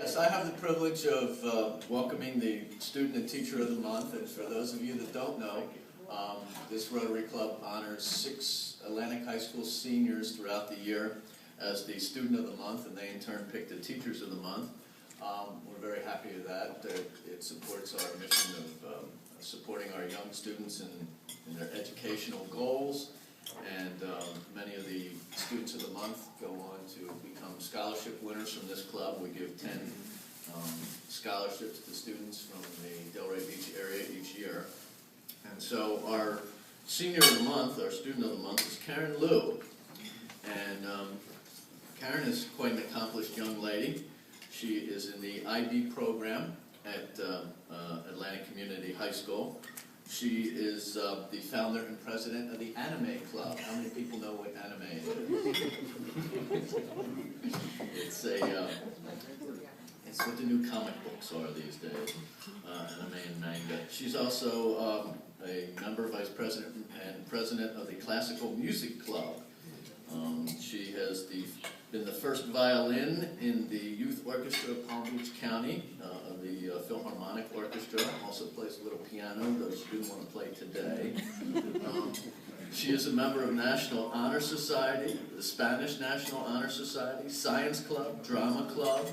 Yes, I have the privilege of welcoming the Student and Teacher of the Month, and for those of you that don't know, this Rotary Club honors 6 Atlantic High School seniors throughout the year as the Student of the Month, and they in turn pick the Teachers of the Month. We're very happy with that. It supports our mission of supporting our young students in their educational goals, and many of the Students of the Month go on to become scholarship winners from this club. We give 10 scholarships to students from the Delray Beach area each year. And so our Senior of the Month, our Student of the Month, is Karen Liu. And Karen is quite an accomplished young lady. She is in the IB program at Atlantic Community High School. She is the founder and president of the Anime Club. How many people know what anime is? It's what the new comic books are these days, anime and manga. She's also a member, vice president, and president of the Classical Music Club. She has been the first violin in the youth orchestra of Palm Beach County, of the Philharmonic Orchestra. Also plays a little piano, though she didn't want to play today. She is a member of National Honor Society, the Spanish National Honor Society, Science Club, Drama Club.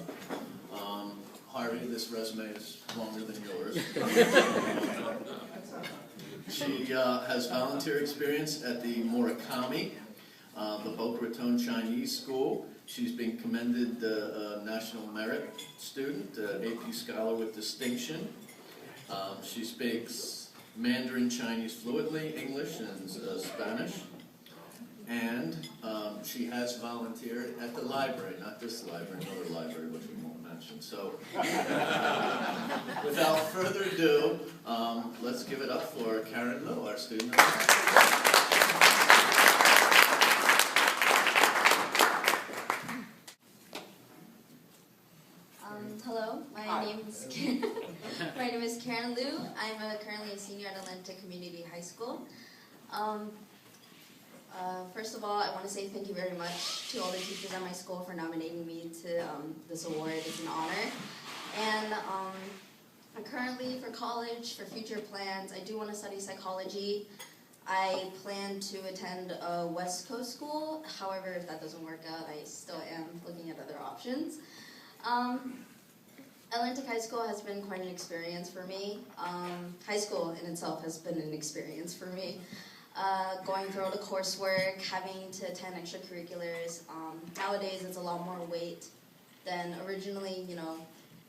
Harvey, this resume is longer than yours. She has volunteer experience at the Murakami, the Boca Raton Chinese School. She's been commended National Merit Student, AP Scholar with Distinction. She speaks Mandarin Chinese fluently, English, and Spanish. And she has volunteered at the library, not this library, another library, which we won't mention. So, without further ado, let's give it up for Karen Liu, our student. Hello, my name is Karen Liu. I'm currently a senior at Atlantic Community High School. First of all, I want to say thank you very much to all the teachers at my school for nominating me to this award. It's an honor. And currently for college, for future plans, I do want to study psychology. I plan to attend a West Coast school. However, if that doesn't work out, I still am looking at other options. Atlantic High School has been quite an experience for me. High school in itself has been an experience for me. Going through all the coursework, having to attend extracurriculars. Nowadays, it's a lot more weight than originally,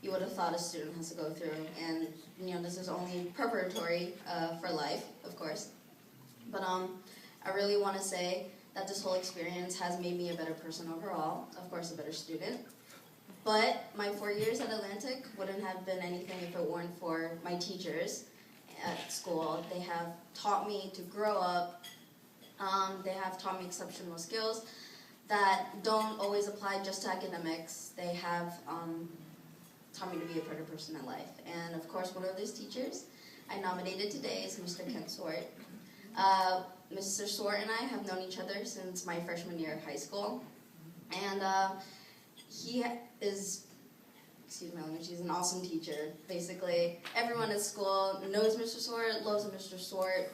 you would have thought a student has to go through. And, this is only preparatory for life, of course. But I really want to say that this whole experience has made me a better person overall, of course, a better student. But my 4 years at Atlantic wouldn't have been anything if it weren't for my teachers at school. They have taught me to grow up. They have taught me exceptional skills that don't always apply just to academics. They have taught me to be a better person in life. And of course, one of those teachers I nominated today is Mr. Kent Swart. Mr. Swart and I have known each other since my freshman year of high school. And he is, excuse my language, he's an awesome teacher. Basically, everyone at school knows Mr. Swart, loves Mr. Swart.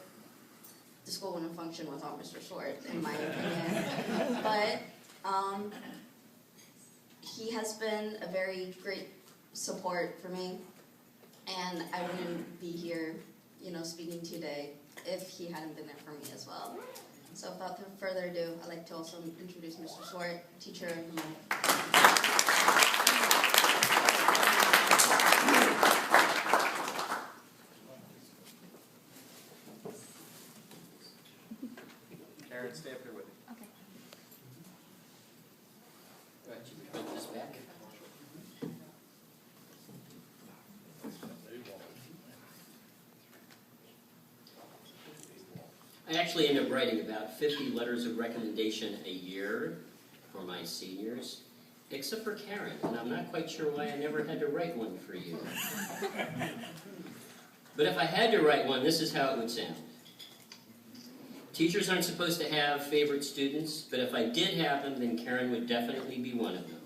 The school wouldn't function without Mr. Swart, in my opinion. But he has been a very great support for me, and I wouldn't be here, speaking today if he hadn't been there for me as well. So without further ado, I'd like to also introduce Mr. Swart, teacher of the month. Karen, stay up here with me. Okay. Right, should we bring this back? I actually end up writing about 50 letters of recommendation a year for my seniors, except for Karen, and I'm not quite sure why I never had to write one for you. But if I had to write one, this is how it would sound. Teachers aren't supposed to have favorite students, but if I did have them, then Karen would definitely be one of them.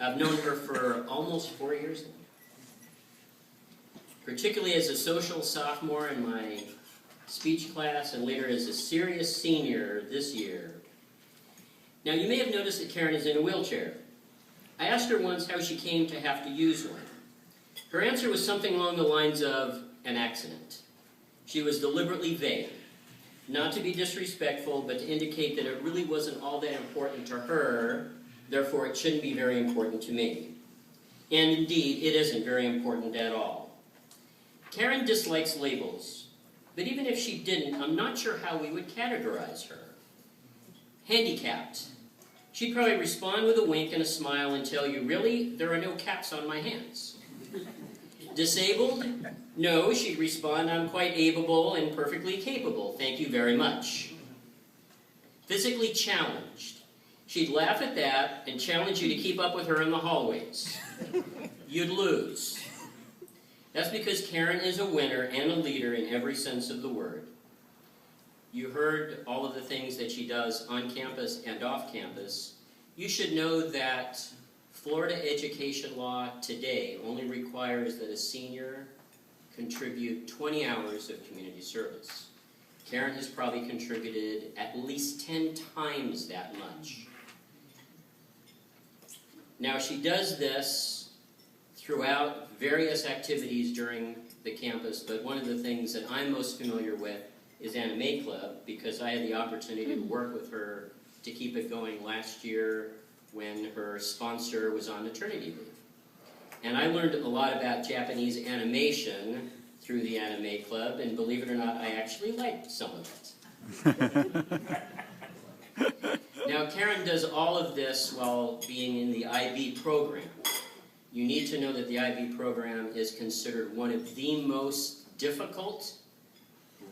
I've known her for almost 4 years now. Particularly as a social sophomore in my speech class and later as a serious senior this year. Now you may have noticed that Karen is in a wheelchair. I asked her once how she came to have to use one. Her answer was something along the lines of an accident. She was deliberately vague, not to be disrespectful, but to indicate that it really wasn't all that important to her, therefore it shouldn't be very important to me. And indeed, it isn't very important at all. Karen dislikes labels, but even if she didn't, I'm not sure how we would categorize her. Handicapped. She'd probably respond with a wink and a smile and tell you, really, there are no caps on my hands. Disabled? No, she'd respond, I'm quite abeable and perfectly capable, thank you very much. Physically challenged. She'd laugh at that and challenge you to keep up with her in the hallways. You'd lose. That's because Karen is a winner and a leader in every sense of the word. You heard all of the things that she does on campus and off campus. You should know that Florida education law today only requires that a senior contribute 20 hours of community service. Karen has probably contributed at least 10 times that much. Now she does this throughout various activities during the campus, but one of the things that I'm most familiar with is Anime Club, because I had the opportunity to work with her to keep it going last year when her sponsor was on maternity leave. And I learned a lot about Japanese animation through the Anime Club, and believe it or not, I actually liked some of it. Now, Karen does all of this while being in the IB program. You need to know that the IB program is considered one of the most difficult,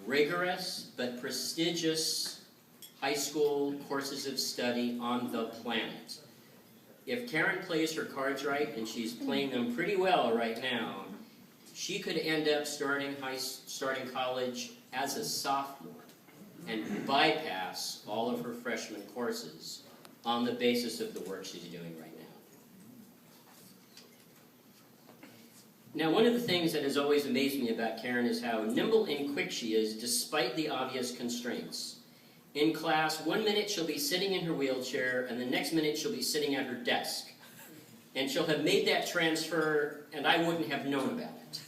rigorous, but prestigious high school courses of study on the planet. If Karen plays her cards right, and she's playing them pretty well right now, she could end up starting college as a sophomore and bypass all of her freshman courses on the basis of the work she's doing right now. Now, one of the things that has always amazed me about Karen is how nimble and quick she is despite the obvious constraints. In class, 1 minute she'll be sitting in her wheelchair, and the next minute she'll be sitting at her desk. And she'll have made that transfer, and I wouldn't have known about it.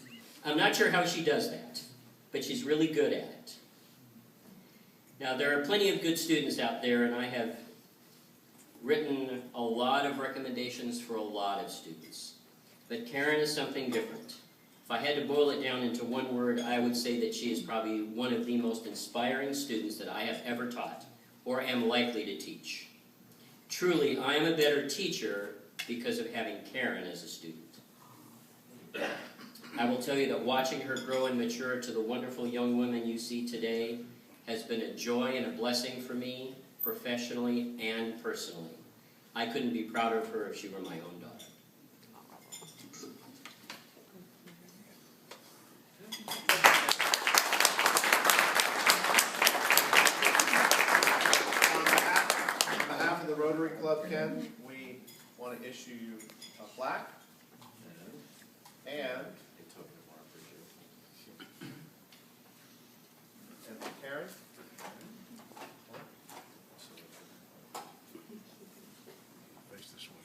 I'm not sure how she does that, but she's really good at it. Now, there are plenty of good students out there, and I have written a lot of recommendations for a lot of students. But Karen is something different. If I had to boil it down into one word, I would say that she is probably one of the most inspiring students that I have ever taught, or am likely to teach. Truly, I am a better teacher because of having Karen as a student. I will tell you that watching her grow and mature to the wonderful young woman you see today has been a joy and a blessing for me, professionally and personally. I couldn't be prouder of her if she were my own daughter. The Rotary Club, Ken, we want to issue you a plaque and Karen. Face this way.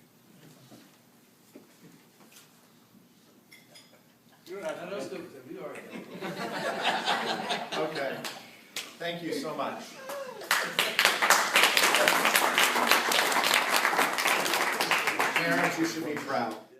Okay. Thank you so much. Parents, you should be proud.